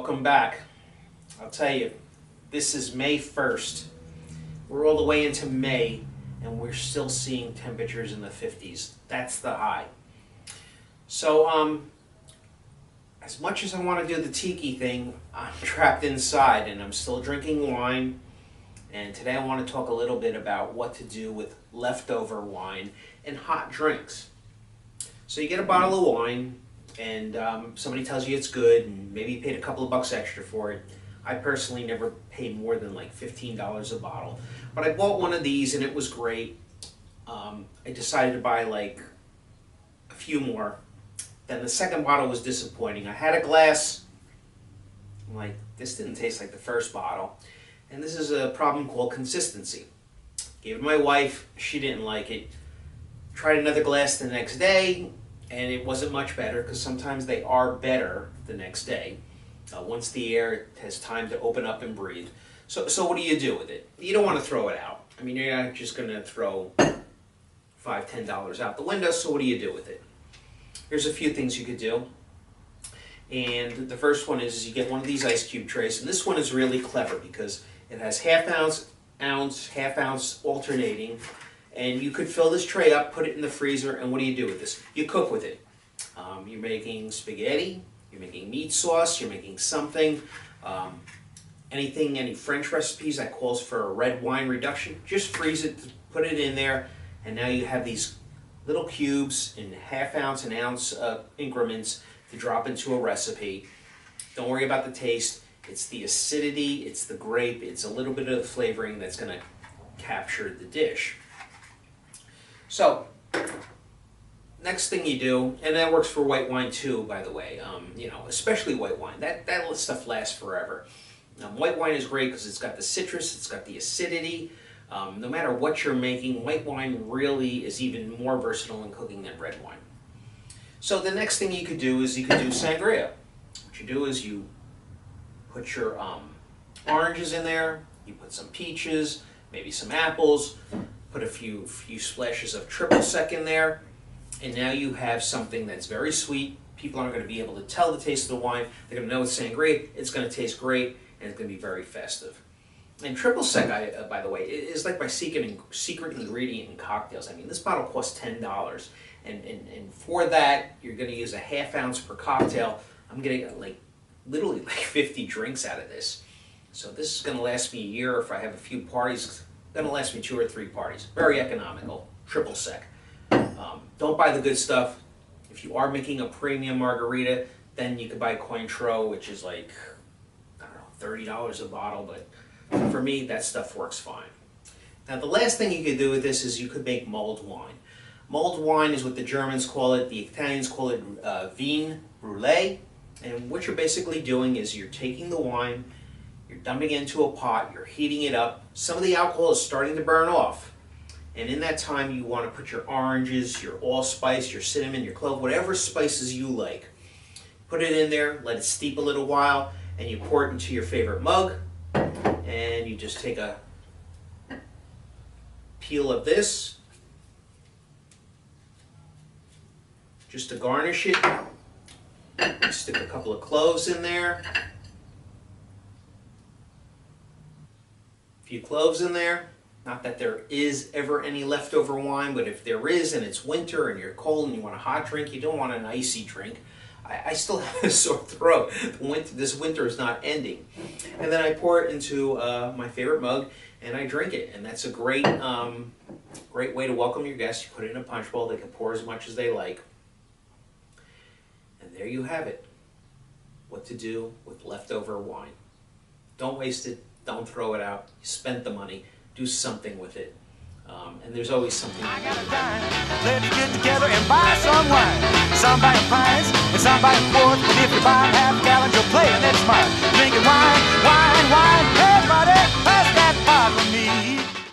welcome back. I'll tell you, this is May 1st. We're all the way into May and we're still seeing temperatures in the 50s. That's the high. So as much as I want to do the tiki thing, I'm trapped inside and I'm still drinking wine. And today I want to talk a little bit about what to do with leftover wine and hot drinks. So you get a bottle of wine and somebody tells you it's good and maybe you paid a couple of bucks extra for it. I personally never paid more than like $15 a bottle. But I bought one of these and it was great. I decided to buy like a few more. Then the second bottle was disappointing. I had a glass. I'm like, this didn't taste like the first bottle. And this is a problem called consistency. Gave it to my wife. She didn't like it. Tried another glass the next day. And it wasn't much better because sometimes they are better the next day once the air has time to open up and breathe. So what do you do with it? You don't want to throw it out. I mean, you're not just going to throw $5, $10 out the window, so what do you do with it? Here's a few things you could do. And the first one is you get one of these ice cube trays, and this one is really clever because it has half ounce alternating. And you could fill this tray up, put it in the freezer, and what do you do with this? You cook with it. You're making spaghetti, you're making meat sauce, you're making something, any French recipes that calls for a red wine reduction, just freeze it, put it in there, and now you have these little cubes in half ounce and ounce increments to drop into a recipe. Don't worry about the taste. It's the acidity, it's the grape, it's a little bit of the flavoring that's going to capture the dish. So, next thing you do, and that works for white wine too, by the way, especially white wine. That stuff lasts forever. White wine is great because it's got the citrus, it's got the acidity. No matter what you're making, white wine really is even more versatile in cooking than red wine. So the next thing you could do is you could do sangria. What you do is you put your oranges in there, you put some peaches, maybe some apples, put a few splashes of triple sec in there, and now you have something that's very sweet. People aren't going to be able to tell the taste of the wine. They're going to know it's sangria. It's going to taste great, and it's going to be very festive. And triple sec, by the way, is like my secret ingredient in cocktails. I mean, this bottle costs $10, and for that, you're going to use a half ounce per cocktail. I'm getting literally 50 drinks out of this. So this is going to last me a year if I have a few parties. That'll last me 2 or 3 parties. Very economical, triple sec. Don't buy the good stuff. If you are making a premium margarita, then you could buy Cointreau, which is like, I don't know, $30 a bottle, but for me, that stuff works fine. Now, the last thing you could do with this is you could make mulled wine. Mulled wine is what the Germans call it, the Italians call it vin brûlé, and what you're basically doing is you're taking the wine, you're dumping it into a pot, you're heating it up. Some of the alcohol is starting to burn off. And in that time, you want to put your oranges, your allspice, your cinnamon, your clove, whatever spices you like. Put it in there, let it steep a little while, and you pour it into your favorite mug. And you just take a peel of this, just to garnish it. Stick a couple of cloves in there. A few cloves in there. Not that there is ever any leftover wine, but if there is and it's winter and you're cold and you want a hot drink, you don't want an icy drink. I still have a sore throat. This winter is not ending. And then I pour it into my favorite mug and I drink it. And that's a great way to welcome your guests. You put it in a punch bowl. They can pour as much as they like. And there you have it. What to do with leftover wine. Don't waste it. Don't throw it out. You spent the money. Do something with it. And there's always something. I got a dime. Let's get together and buy some wine. Some buy a pints and some buy a quart. And if you buy half gallons, you're playing it smart. Drinking wine, wine, wine. Hey!